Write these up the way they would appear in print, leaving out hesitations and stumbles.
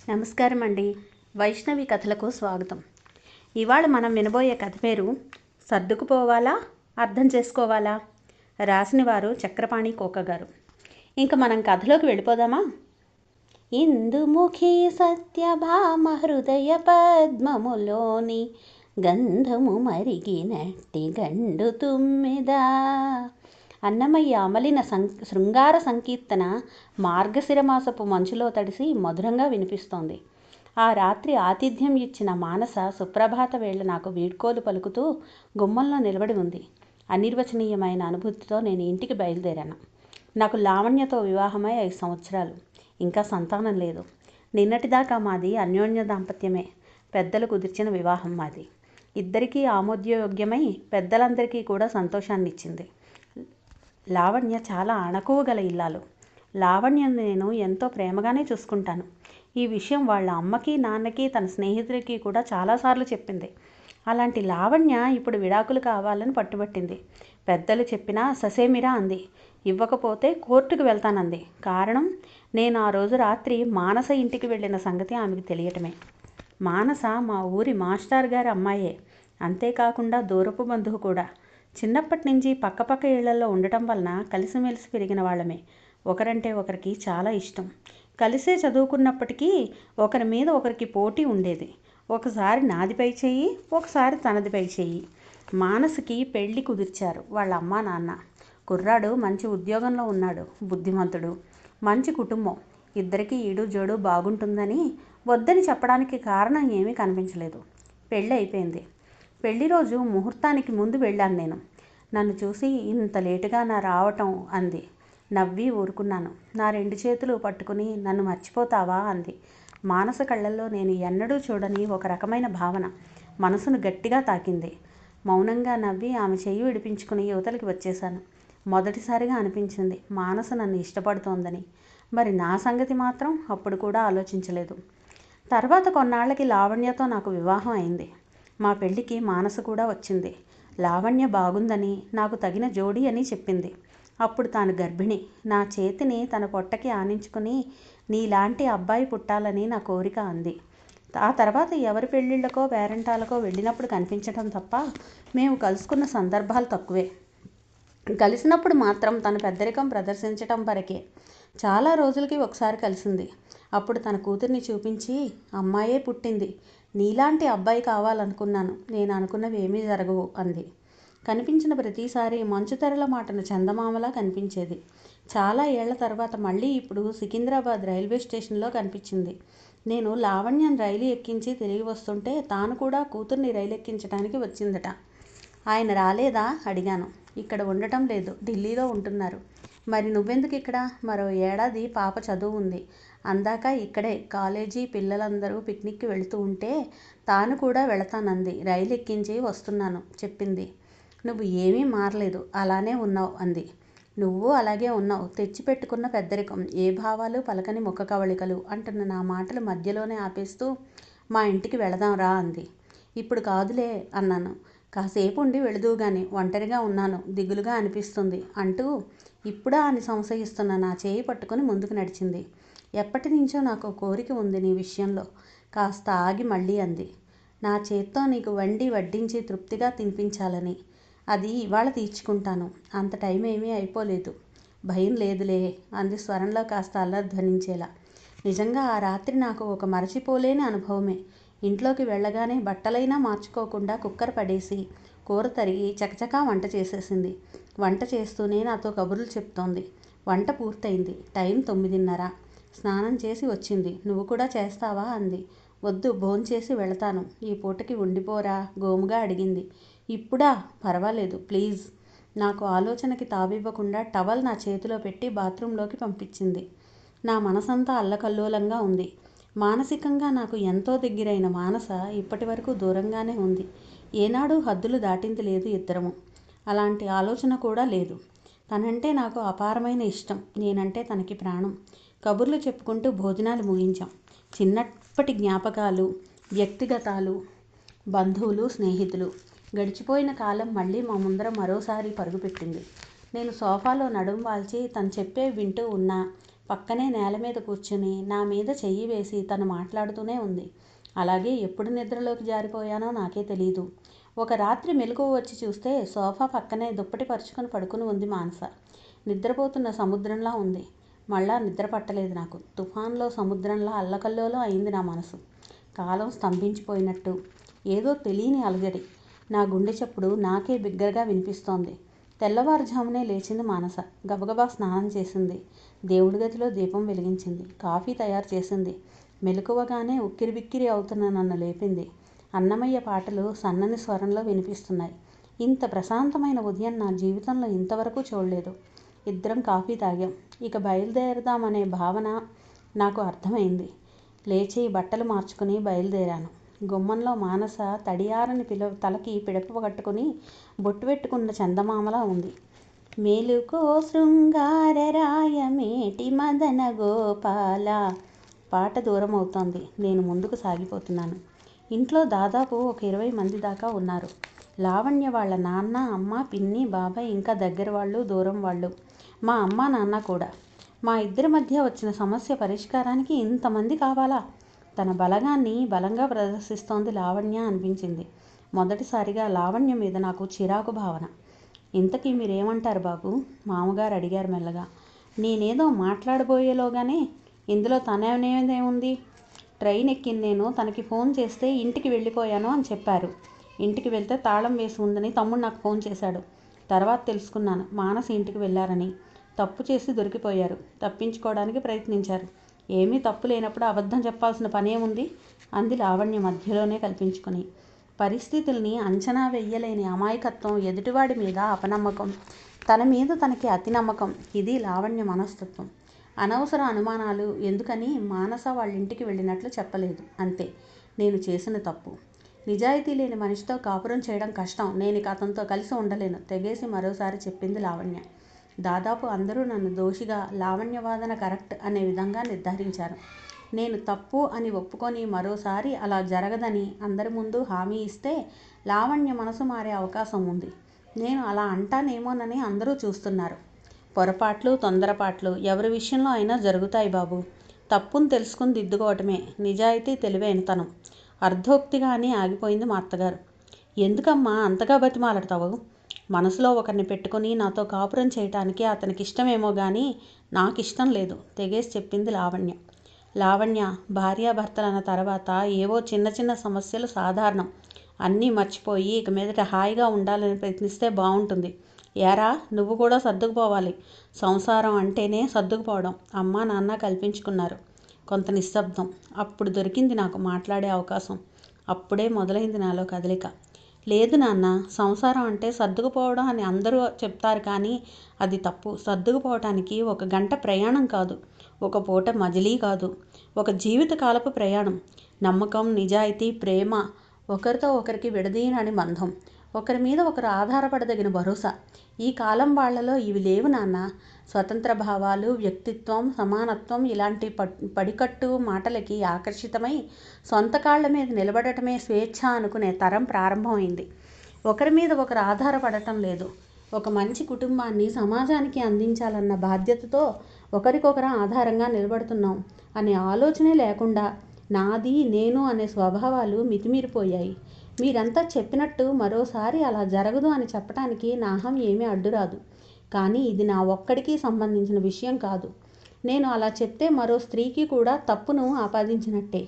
నమస్కారం అండి. వైష్ణవి కథలకు స్వాగతం. ఇవాళ మనం వినబోయే కథ పేరు సర్దుకుపోవాలా అర్థం చేసుకోవాలా. రాసిన వారు చక్రపాణి కోక గారు. ఇంకా మనం కథలోకి వెళ్ళిపోదామా? ఇందుముఖి సత్యభామ హృదయ పద్మములోని గంధము మరిగినట్టి గండు తుమ్మెదా. అన్నమయ్య అమలిన శృంగార సంకీర్తన మార్గశిరమాసపు మంచులో తడిసి మధురంగా వినిపిస్తోంది. ఆ రాత్రి ఆతిథ్యం ఇచ్చిన మానస సుప్రభాత వేళ నాకు వీడ్కోలు పలుకుతూ గుమ్మంలో నిలబడి ఉంది. అనిర్వచనీయమైన అనుభూతితో నేను ఇంటికి బయలుదేరాను. నాకు లావణ్యతో వివాహమై 5 సంవత్సరాలు. ఇంకా సంతానం లేదు. నిన్నటిదాకా మాది అన్యోన్య దాంపత్యమే. పెద్దలు కుదిర్చిన వివాహం మాది. ఇద్దరికీ ఆమోదయోగ్యమై పెద్దలందరికీ కూడా సంతోషాన్నిచ్చింది. లావణ్య చాలా అణకువ గల ఇల్లాలు. లావణ్యను నేను ఎంతో ప్రేమగానే చూసుకుంటాను. ఈ విషయం వాళ్ళ అమ్మకి, నాన్నకి, తన స్నేహితుడికి కూడా చాలాసార్లు చెప్పింది. అలాంటి లావణ్య ఇప్పుడు విడాకులు కావాలని పట్టుబట్టింది. పెద్దలు చెప్పినా ససేమిరా అంది. ఇవ్వకపోతే కోర్టుకు వెళ్తానంది. కారణం, నేను ఆ రోజు రాత్రి మానస ఇంటికి వెళ్ళిన సంగతి ఆమెకు తెలియటమే. మానస మా ఊరి మాస్టర్ గారి అమ్మాయే. అంతేకాకుండా దూరపు బంధువు కూడా. చిన్నప్పటి నుంచి పక్కపక్క ఇళ్లలో ఉండటం వలన కలిసిమెలిసి పెరిగిన వాళ్ళమే. ఒకరంటే ఒకరికి చాలా ఇష్టం. కలిసే చదువుకున్నప్పటికీ ఒకరి మీద ఒకరికి పోటీ ఉండేది. ఒకసారి నాదిపై చెయ్యి, ఒకసారి తనదిపై చెయ్యి. మానసుకి పెళ్లి కుదిర్చారు వాళ్ళ అమ్మా నాన్న. కుర్రాడు మంచి ఉద్యోగంలో ఉన్నాడు, బుద్ధిమంతుడు, మంచి కుటుంబం. ఇద్దరికీ ఈడు జోడు బాగుంటుందని వద్దని చెప్పడానికి కారణం ఏమీ కనిపించలేదు. పెళ్ళి అయిపోయింది. పెళ్లి రోజు ముహూర్తానికి ముందు వెళ్ళాను నేను. నన్ను చూసి ఇంత లేటుగా నా రావటం అంది. నవ్వి ఊరుకున్నాను. నా 2 చేతులు పట్టుకుని నన్ను మర్చిపోతావా అంది. మానస కళ్ళల్లో నేను ఎన్నడూ చూడని ఒక రకమైన భావన మనసును గట్టిగా తాకింది. మౌనంగా నవ్వి ఆమె చెయ్యి విడిపించుకుని యువతలకి వచ్చేశాను. మొదటిసారిగా అనిపించింది మానస నన్ను ఇష్టపడుతోందని. మరి నా సంగతి మాత్రం అప్పుడు కూడా ఆలోచించలేదు. తర్వాత కొన్నాళ్లకి లావణ్యతో నాకు వివాహం అయింది. మా పెళ్ళికి మానస కూడా వచ్చింది. లావణ్య బాగుందని, నాకు తగిన జోడీ అని చెప్పింది. అప్పుడు తాను గర్భిణి. నా చేతిని తన పొట్టకి ఆనించుకుని నీలాంటి అబ్బాయి పుట్టాలని నా కోరిక అంది. ఆ తర్వాత ఎవరి పెళ్ళిళ్ళకో పేరంటాలకో వెళ్ళినప్పుడు కనిపించడం తప్ప మేము కలుసుకున్న సందర్భాలు తక్కువే. కలిసినప్పుడు మాత్రం తన పెద్దరికం ప్రదర్శించటం వరకే. చాలా రోజులకి ఒకసారి కలిసింది. అప్పుడు తన కూతుర్ని చూపించి, అమ్మాయే పుట్టింది, నీలాంటి అబ్బాయి కావాలనుకున్నాను, నేను అనుకున్నవి ఏమీ జరగవు అంది. కనిపించిన ప్రతిసారి మంచుతెరల మాటను చందమామలా కనిపించేది. చాలా ఏళ్ల తర్వాత మళ్ళీ ఇప్పుడు సికింద్రాబాద్ రైల్వే స్టేషన్లో కనిపించింది. నేను లావణ్యం రైలు ఎక్కించి తిరిగి వస్తుంటే తాను కూడా కూతుర్ని రైలు ఎక్కించడానికి వచ్చిందట. ఆయన రాలేదా అడిగాను. ఇక్కడ ఉండటం లేదు, ఢిల్లీలో ఉంటున్నారు. మరి నువ్వెందుకు ఇక్కడ? మరో ఏడాది పాప చదువు ఉంది. అందాక ఇక్కడే కాలేజీ పిల్లలందరూ పిక్నిక్కి వెళుతూ ఉంటే తాను కూడా వెళతానంది. రైలు ఎక్కించి వస్తున్నాను చెప్పింది. నువ్వు ఏమీ మారలేదు, అలానే ఉన్నావు అంది. నువ్వు అలాగే ఉన్నావు. తెచ్చిపెట్టుకున్న పెద్దరికం, ఏ భావాలు పలకని ముఖ కవళికలు అంటున్న నా మాటలు మధ్యలోనే ఆపేస్తూ మా ఇంటికి వెళదాం రా అంది. ఇప్పుడు కాదులే అన్నాను. కాసేపు ఉండి వెళుదువుగాని, ఒంటరిగా ఉన్నాను, దిగులుగా అనిపిస్తుంది అంటూ ఇప్పుడా అని సంశయిస్తున్న నా చేయి పట్టుకుని ముందుకు నడిచింది. ఎప్పటి నుంచో నాకు కోరిక ఉంది నీ విషయంలో. కాస్త ఆగి మళ్ళీ అంది. నా చేత్తో నీకు వండి వడ్డించి తృప్తిగా తినిపించాలని. అది ఇవాళ తీర్చుకుంటాను. అంత టైం ఏమీ అయిపోలేదు. భయం లేదులే అంది స్వరంలో కాస్త అల్లరి ధ్వనించేలా. నిజంగా ఆ రాత్రి నాకు ఒక మరచిపోలేని అనుభవమే. ఇంట్లోకి వెళ్ళగానే బట్టలైనా మార్చుకోకుండా కుక్కర్ పడేసి కూర తరిగి చకచకా వంట చేసేసింది. వంట చేస్తూనే నాతో కబుర్లు చెప్తోంది. వంట పూర్తయింది. టైం 9:30. స్నానం చేసి వచ్చింది. నువ్వు కూడా చేస్తావా అంది. వద్దు, భోంచేసి వెళతాను, ఈ పూటకి ఉండిపోరా గోముగా అడిగింది. ఇప్పుడా? పర్వాలేదు ప్లీజ్. నాకు ఆలోచనకి తావివ్వకుండా టవల్ నా చేతిలో పెట్టి బాత్రూంలోకి పంపించింది. నా మనసంతా అల్లకల్లోలంగా ఉంది. మానసికంగా నాకు ఎంతో దగ్గరైన మానస ఇప్పటి వరకు దూరంగానే ఉంది. ఏనాడూ హద్దులు దాటింది లేదు ఇద్దరము. అలాంటి ఆలోచన కూడా లేదు. తనంటే నాకు అపారమైన ఇష్టం. నేనంటే తనకి ప్రాణం. కబుర్లు చెప్పుకుంటూ భోజనాలు ముగించాం. చిన్నప్పటి జ్ఞాపకాలు, వ్యక్తిగతాలు, బంధువులు, స్నేహితులు. గడిచిపోయిన కాలం మళ్ళీ మా ముందర మరోసారి పరుగుపెట్టింది. నేను సోఫాలో నడుం వాల్చి తను చెప్పే వింటూ ఉన్నా పక్కనే నేల మీద కూర్చుని నా మీద చెయ్యి వేసి తను మాట్లాడుతూనే ఉంది. అలాగే ఎప్పుడు నిద్రలోకి జారిపోయానో నాకే తెలీదు. ఒక రాత్రి మెలకువ వచ్చి చూస్తే సోఫా పక్కనే దుప్పటి పరుచుకొని పడుకుని ఉంది మానస. నిద్రపోతున్న సముద్రంలా ఉంది. మళ్ళా నిద్ర పట్టలేదు నాకు. తుఫాన్లో సముద్రంలా అల్లకల్లోలం అయింది నా మనసు. కాలం స్తంభించిపోయినట్టు ఏదో తెలియని అలజడి. నా గుండె చప్పుడు నాకే బిగ్గరగా వినిపిస్తోంది. తెల్లవారుజామునే లేచింది మానస. గబగబా స్నానం చేసింది. దేవుడి గదిలో దీపం వెలిగించింది. కాఫీ తయారు చేసింది. మెలకువగానే ఉక్కిరిబిక్కిరి అవుతున్న నన్ను లేపింది. అన్నమయ్య పాటలు సన్నని స్వరంలో వినిపిస్తున్నాయి. ఇంత ప్రశాంతమైన ఉదయం నా జీవితంలో ఇంతవరకు చూడలేదు. ఇద్దరం కాఫీ తాగాం. ఇక బయలుదేరదామనే భావన నాకు అర్థమైంది. లేచి బట్టలు మార్చుకుని బయలుదేరాను. గుమ్మంలో మానస తడియారని తలకి పిడప కట్టుకుని బొట్టు పెట్టుకున్న చందమామలా ఉంది. మేలుకో శృంగారరాయ మేటి మదన గోపాల పాట దూరం అవుతోంది. నేను ముందుకు సాగిపోతున్నాను. ఇంట్లో దాదాపు ఒక 20 మంది దాకా ఉన్నారు. లావణ్య వాళ్ళ నాన్న, అమ్మ, పిన్ని, బాబాయ్, ఇంకా దగ్గర వాళ్ళు, దూరం వాళ్ళు, మా అమ్మ నాన్న కూడా. మా ఇద్దరి మధ్య వచ్చిన సమస్య పరిష్కారానికి ఇంతమంది కావాలా? తన బలగాన్ని బలంగా ప్రదర్శిస్తోంది లావణ్య అనిపించింది. మొదటిసారిగా లావణ్య మీద నాకు చిరాకు భావన. ఇంతకీ మీరేమంటారు బాబు? మామగారు అడిగారు మెల్లగా. నేనేదో మాట్లాడబోయేలోగానే ఇందులో తననేదేముంది? ట్రైన్ ఎక్కింది నేను. తనకి ఫోన్ చేస్తే ఇంటికి వెళ్ళిపోయాను అని చెప్పారు. ఇంటికి వెళ్తే తాళం వేసి ఉందని తమ్ముడు నాకు ఫోన్ చేశాడు. తర్వాత తెలుసుకున్నాను మానస్ ఇంటికి వెళ్ళారని. తప్పు చేసి దొరికిపోయారు. తప్పించుకోవడానికి ప్రయత్నించారు. ఏమీ తప్పు లేనప్పుడు అబద్ధం చెప్పాల్సిన పనేముంది? అంది లావణ్య మధ్యలోనే కల్పించుకుని. పరిస్థితుల్ని అంచనా వెయ్యలేని అమాయకత్వం, ఎదుటివాడి మీద అపనమ్మకం, తన మీద తనకి అతి నమ్మకం, ఇది లావణ్య మనస్తత్వం. అనవసర అనుమానాలు ఎందుకని మానస వాళ్ళ ఇంటికి వెళ్ళినట్లు చెప్పలేదు. అంతే నేను చేసిన తప్పు. నిజాయితీ లేని మనిషితో కాపురం చేయడం కష్టం. నేను ఇక అతనితో కలిసి ఉండలేను తెగేసి మరోసారి చెప్పింది లావణ్య. దాదాపు అందరూ నన్ను దోషిగా, లావణ్య వాదన కరెక్ట్ అనే విధంగా నిర్ధారించారు. నేను తప్పు అని ఒప్పుకొని మరోసారి అలా జరగదని అందరి ముందు హామీ ఇస్తే లావణ్య మనసు మారే అవకాశం ఉంది. నేను అలా అంటానేమోనని అందరూ చూస్తున్నారు. పొరపాట్లు, తొందరపాట్లు ఎవరి విషయంలో అయినా జరుగుతాయి బాబు. తప్పును తెలుసుకుని దిద్దుకోవటమే నిజాయితీ, తెలివైనతనం. అర్ధోక్తిగా అని ఆగిపోయింది మా అత్తగారు. ఎందుకమ్మా అంతగా బతిమాలడతావు? మనసులో ఒకరిని పెట్టుకుని నాతో కాపురం చేయటానికి అతనికి ఇష్టమేమో కానీ నాకు ఇష్టం లేదు తెగేసి చెప్పింది లావణ్య. లావణ్య, భార్యాభర్తలన్న తర్వాత ఏవో చిన్న చిన్న సమస్యలు సాధారణం. అన్నీ మర్చిపోయి ఇక మీదట హాయిగా ఉండాలని ప్రయత్నిస్తే బాగుంటుంది. ఏరా, నువ్వు కూడా సర్దుకుపోవాలి. సంసారం అంటేనే సర్దుకుపోవడం. అమ్మా నాన్న కల్పించుకున్నారు. కొంత నిశ్శబ్దం. అప్పుడు దొరికింది నాకు మాట్లాడే అవకాశం. అప్పుడే మొదలైంది నాలో కదలిక. లేదు నాన్న, సంసారం అంటే సర్దుకుపోవడం అని అందరూ చెప్తారు కానీ అది తప్పు. సర్దుకుపోవటానికి 1 గంట ప్రయాణం కాదు, ఒక పూట మజిలీ కాదు, ఒక జీవితకాలపు ప్రయాణం. నమ్మకం, నిజాయితీ, ప్రేమ, ఒకరితో ఒకరికి విడదీయని బంధం, ఒకరి మీద ఒకరు ఆధారపడదగిన భరోసా. ఈ కాలం వాళ్లలో ఇవి లేవు నాన్న. స్వతంత్ర భావాలు, వ్యక్తిత్వం, సమానత్వం ఇలాంటి పడికట్టు మాటలకి ఆకర్షితమై సొంత కాళ్ల మీద నిలబడటమే స్వేచ్ఛ అనుకునే తరం ప్రారంభమైంది. ఒకరి మీద ఒకరు ఆధారపడటం లేదు. ఒక మంచి కుటుంబాన్ని సమాజానికి అందించాలన్న బాధ్యతతో ఒకరికొకరు ఆధారంగా నిలబడుతున్నాం అనే ఆలోచనే లేకుండా నాది, నేను అనే స్వభావాలు మితిమీరిపోయాయి. మీరంతా చెప్పినట్టు మరోసారి అలా జరగదు అని చెప్పటానికి నా అహం ఏమీ అడ్డురాదు. కానీ ఇది నా ఒక్కడికి సంబంధించిన విషయం కాదు. నేను అలా చెప్తే మరో స్త్రీకి కూడా తప్పును ఆపాదించినట్టే.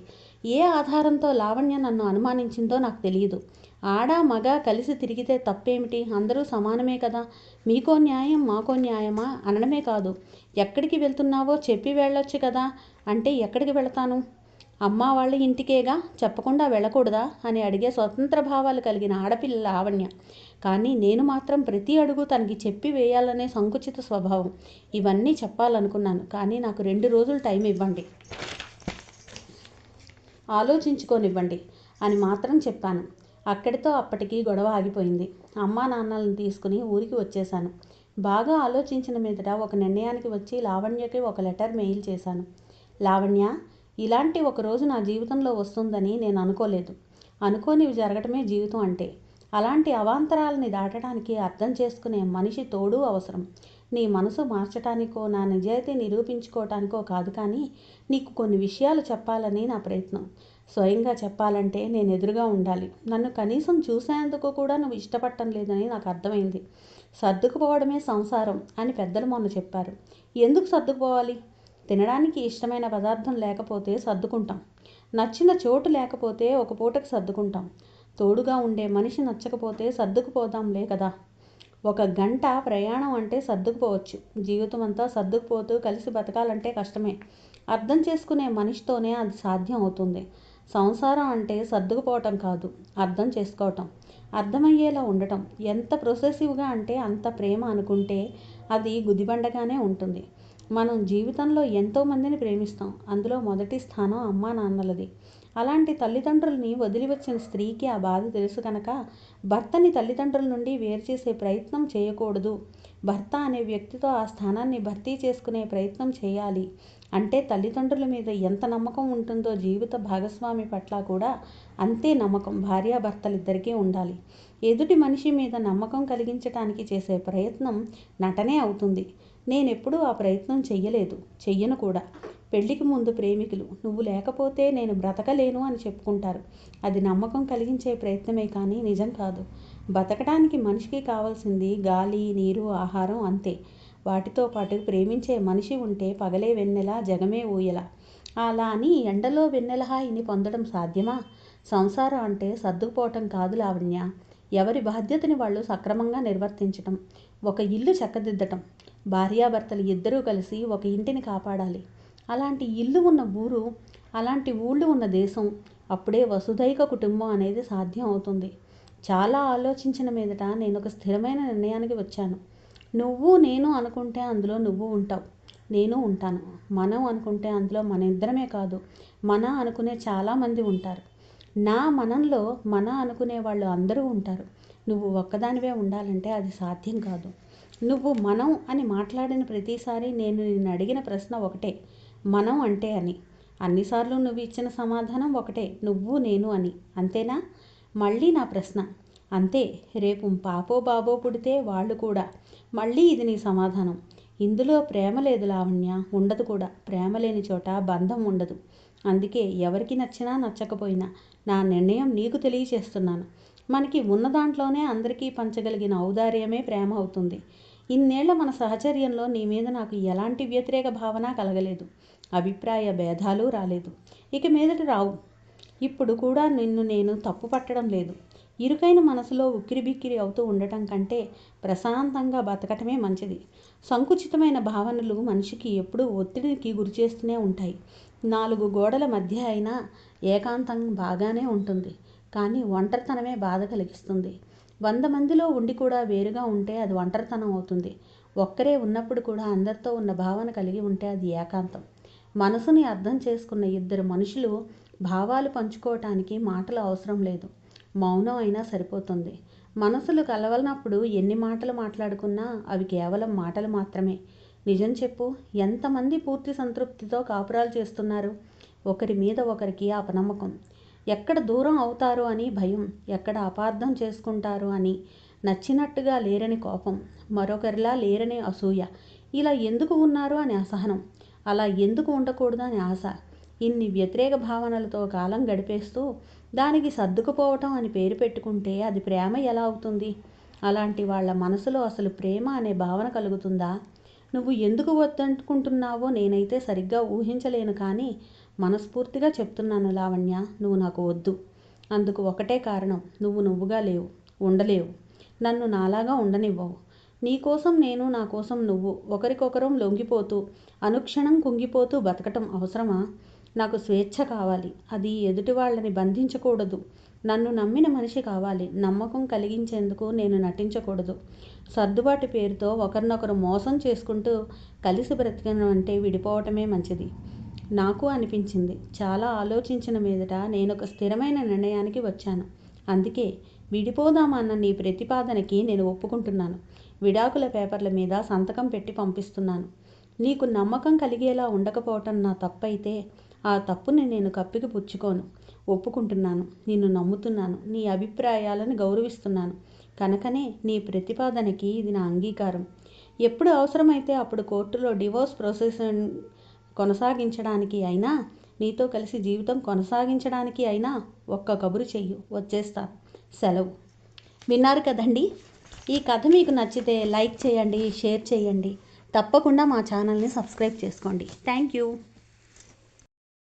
ఏ ఆధారంతో లావణ్య నన్ను అనుమానించిందో నాకు తెలియదు. ఆడ మగ కలిసి తిరిగితే తప్పేమిటి? అందరూ సమానమే కదా. మీకో న్యాయం మాకో న్యాయమా అనడమే కాదు, ఎక్కడికి వెళ్తున్నావో చెప్పి వెళ్ళొచ్చు కదా అంటే ఎక్కడికి వెళతాను? అమ్మ వాళ్ళ ఇంటికేగా, చెప్పకుండా వెళ్ళకూడదా అని అడిగే స్వతంత్ర భావాలు కలిగిన ఆడపిల్ల లావణ్య. కానీ నేను మాత్రం ప్రతి అడుగు తనకి చెప్పి వేయాలనే సంకుచిత స్వభావం. ఇవన్నీ చెప్పాలనుకున్నాను కానీ నాకు 2 రోజులు టైం ఇవ్వండి, ఆలోచించుకోనివ్వండి అని మాత్రం చెప్పాను. అక్కడితో అప్పటికి గొడవ ఆగిపోయింది. అమ్మా నాన్నలను తీసుకుని ఊరికి వచ్చేశాను. బాగా ఆలోచించిన మీదట ఒక నిర్ణయానికి వచ్చి లావణ్యకి ఒక లెటర్ మెయిల్ చేశాను. లావణ్య, ఇలాంటి ఒక రోజు నా జీవితంలో వస్తుందని నేను అనుకోలేదు. అనుకోనివి జరగటమే జీవితం అంటే. అలాంటి అవాంతరాలని దాటడానికి అర్థం చేసుకునే మనిషి తోడు అవసరం. నీ మనసు మార్చటానికో నా నిజాయితీ నిరూపించుకోవటానికో కాదు, కానీ నీకు కొన్ని విషయాలు చెప్పాలని నా ప్రయత్నం. స్వయంగా చెప్పాలంటే నేను ఎదురుగా ఉండాలి. నన్ను కనీసం చూసేందుకు కూడా నువ్వు ఇష్టపడటం లేదని నాకు అర్థమైంది. సర్దుకుపోవడమే సంసారం అని పెద్దలు మొన్న చెప్పారు. ఎందుకు సర్దుకుపోవాలి? తినడానికి ఇష్టమైన పదార్థం లేకపోతే సర్దుకుంటాం. నచ్చిన చోటు లేకపోతే ఒక పూటకి సర్దుకుంటాం. తోడుగా ఉండే మనిషి నచ్చకపోతే సర్దుకుపోదాంలే కదా. ఒక గంట ప్రయాణం అంటే సర్దుకుపోవచ్చు. జీవితం అంతా సర్దుకుపోతూ కలిసి బతకాలంటే కష్టమే. అర్థం చేసుకునే మనిషితోనే అది సాధ్యం అవుతుంది. సంసారం అంటే సర్దుకుపోవటం కాదు, అర్థం చేసుకోవటం, అర్థమయ్యేలా ఉండటం. ఎంత ప్రొసెసివ్గా అంటే అంత ప్రేమ అనుకుంటే అది గుదిబండగానే ఉంటుంది. మనం జీవితంలో ఎంతోమందిని ప్రేమిస్తాం. అందులో మొదటి స్థానం అమ్మా నాన్నలది. అలాంటి తల్లిదండ్రుల్ని వదిలి వచ్చిన స్త్రీకి ఆ బాధ తెలుసు కనుక భర్తని తల్లిదండ్రుల నుండి వేరు చేసే ప్రయత్నం చేయకూడదు. భర్త అనే వ్యక్తితో ఆ స్థానాన్ని భర్తీ చేసుకునే ప్రయత్నం చేయాలి. అంటే తల్లిదండ్రుల మీద ఎంత నమ్మకం ఉంటుందో జీవిత భాగస్వామి పట్ల కూడా అంతే నమ్మకం భార్యాభర్తలిద్దరికీ ఉండాలి. ఎదుటి మనిషి మీద నమ్మకం కలిగించటానికి చేసే ప్రయత్నం నటనే అవుతుంది. నేనెప్పుడూ ఆ ప్రయత్నం చెయ్యలేదు, చెయ్యను కూడా. పెళ్లికి ముందు ప్రేమికులు నువ్వు లేకపోతే నేను బ్రతకలేను అని చెప్పుకుంటారు. అది నమ్మకం కలిగించే ప్రయత్నమే కానీ నిజం కాదు. బతకడానికి మనిషికి కావాల్సింది గాలి, నీరు, ఆహారం అంతే. వాటితో పాటు ప్రేమించే మనిషి ఉంటే పగలే వెన్నెల, జగమే ఊయల. అలా అని ఎండలో వెన్నెల హాయిని పొందడం సాధ్యమా? సంసారం అంటే సర్దుకుపోవటం కాదు లావణ్య. ఎవరి బాధ్యతని వాళ్ళు సక్రమంగా నిర్వర్తించటం. ఒక ఇల్లు చక్కదిద్దటం. భార్యాభర్తలు ఇద్దరూ కలిసి ఒక ఇంటిని కాపాడాలి. అలాంటి ఇల్లు ఉన్న ఊరు, అలాంటి ఊళ్ళు ఉన్న దేశం. అప్పుడే వసుధైక కుటుంబం అనేది సాధ్యం అవుతుంది. చాలా ఆలోచించిన మీదట నేను ఒక స్థిరమైన నిర్ణయానికి వచ్చాను. నువ్వు నేను అనుకుంటే అందులో నువ్వు ఉంటావు, నేను ఉంటాను. మనం అనుకుంటే అందులో మన ఇద్దరమే కాదు, మన అనుకునే చాలామంది ఉంటారు. నా మనంలో మన అనుకునే వాళ్ళు అందరూ ఉంటారు. నువ్వు ఒక్కదానివే ఉండాలంటే అది సాధ్యం కాదు. నువ్వు మనం అని మాట్లాడిన ప్రతిసారి నేను నిన్ను అడిగిన ప్రశ్న ఒకటే, మనం అంటే అని. అన్నిసార్లు నువ్వు ఇచ్చిన సమాధానం ఒకటే, నువ్వు నేను అని. అంతేనా? మళ్ళీ నా ప్రశ్న అంతే. రేపు పాపో బాబో పుడితే వాళ్ళు కూడా. మళ్ళీ ఇది నీ సమాధానం. ఇందులో ప్రేమ లేదు లావణ్య, ఉండదు కూడా. ప్రేమ లేని చోట బంధం ఉండదు. అందుకే ఎవరికి నచ్చినా నచ్చకపోయినా నా నిర్ణయం నీకు తెలియచేస్తున్నాను. మనకి ఉన్న దాంట్లోనే అందరికీ పంచగలిగిన ఔదార్యమే ప్రేమ అవుతుంది. ఇన్నేళ్ల మన సహచర్యంలో నీ మీద నాకు ఎలాంటి వ్యతిరేక భావన కలగలేదు. అభిప్రాయ భేదాలు రాలేదు. ఇక మీదట రావు. ఇప్పుడు కూడా నిన్ను నేను తప్పు పట్టడం లేదు. ఇరుకైన మనసులో ఉక్కిరిబిక్కిరి అవుతూ ఉండటం కంటే ప్రశాంతంగా బతకటమే మంచిది. సంకుచితమైన భావనలు మనిషికి ఎప్పుడూ ఒత్తిడికి గురిచేస్తూనే ఉంటాయి. 4 గోడల మధ్య అయినా ఏకాంతం బాగానే ఉంటుంది, కానీ ఒంటరితనమే బాధ కలిగిస్తుంది. 100 మందిలో ఉండి కూడా వేరుగా ఉంటే అది ఒంటరితనం అవుతుంది. ఒక్కరే ఉన్నప్పుడు కూడా అందరితో ఉన్న భావన కలిగి ఉంటే అది ఏకాంతం. మనసుని అర్థం చేసుకున్న ఇద్దరు మనుషులు భావాలు పంచుకోవటానికి మాటలు అవసరం లేదు, మౌనం అయినా సరిపోతుంది. మనసులు కలవనప్పుడు ఎన్ని మాటలు మాట్లాడుకున్నా అవి కేవలం మాటలు మాత్రమే. నిజం చెప్పు, ఎంతమంది పూర్తి సంతృప్తితో కాపురాలు చేస్తున్నారు? ఒకరి మీద ఒకరికి అపనమ్మకం. ఎక్కడ దూరం అవుతారో అని భయం, ఎక్కడ అపార్థం చేసుకుంటారో అని, నచ్చినట్టుగా లేరని కోపం, మరొకరిలా లేరని అసూయ. ఇలా ఎందుకు ఉన్నారు అని అసహనం, అలా ఎందుకు ఉండకూడదు అని ఆశ. ఇన్ని వ్యతిరేక భావనలతో కాలం గడిపేస్తూ దానికి సర్దుకుపోవటం అని పేరు పెట్టుకుంటే అది ప్రేమ ఎలా అవుతుంది? అలాంటి వాళ్ళ మనసులో అసలు ప్రేమ అనే భావన కలుగుతుందా? నువ్వు ఎందుకు వద్దనుకుంటున్నావో నేనైతే సరిగ్గా ఊహించలేను, కానీ మనస్ఫూర్తిగా చెప్తున్నాను లావణ్య, నువ్వు నాకు వద్దు. అందుకు ఒకటే కారణం, నువ్వు నువ్వుగా లేవు, ఉండలేవు. నన్ను నాలాగా ఉండనివ్వవు. నీకోసం నేను, నా కోసం నువ్వు ఒకరికొకరం లొంగిపోతూ అనుక్షణం కుంగిపోతూ బతకటం అవసరమా? నాకు స్వేచ్ఛ కావాలి. అది ఎదుటి వాళ్ళని బంధించకూడదు. నన్ను నమ్మిన మనిషి కావాలి. నమ్మకం కలిగించేందుకు నేను నటించకూడదు. సర్దుబాటు పేరుతో ఒకరినొకరు మోసం చేసుకుంటూ కలిసి బ్రతకడం అంటే విడిపోవటమే మంచిది. నాకు అనిపించింది. చాలా ఆలోచించిన మీదట నేను ఒక స్థిరమైన నిర్ణయానికి వచ్చాను. అందుకే విడిపోదామన్న నీ ప్రతిపాదనకి నేను ఒప్పుకుంటున్నాను. విడాకుల పేపర్ల మీద సంతకం పెట్టి పంపిస్తున్నాను. నీకు నమ్మకం కలిగేలా ఉండకపోవటం నా తప్పైతే ఆ తప్పుని నేను కప్పికి పుచ్చుకోను. ఒప్పుకుంటున్నాను. నిన్ను నమ్ముతున్నాను. నీ అభిప్రాయాలను గౌరవిస్తున్నాను. కనుకనే నీ ప్రతిపాదనకి ఇది నా అంగీకారం. ఎప్పుడు అవసరమైతే అప్పుడు కోర్టులో డివోర్స్ ప్రాసెస్ కొనసాగించడానికి అయినా, నీతో కలిసి జీవితం కొనసాగించడానికి అయినా ఒక్క కబురు చెయ్యి, వచ్చేస్తాను. సెలవు. విన్నారు కదండి. ఈ కథ మీకు నచ్చితే లైక్ చేయండి, షేర్ చేయండి. తప్పకుండా మా ఛానల్ని సబ్స్క్రైబ్ చేసుకోండి. Thank you.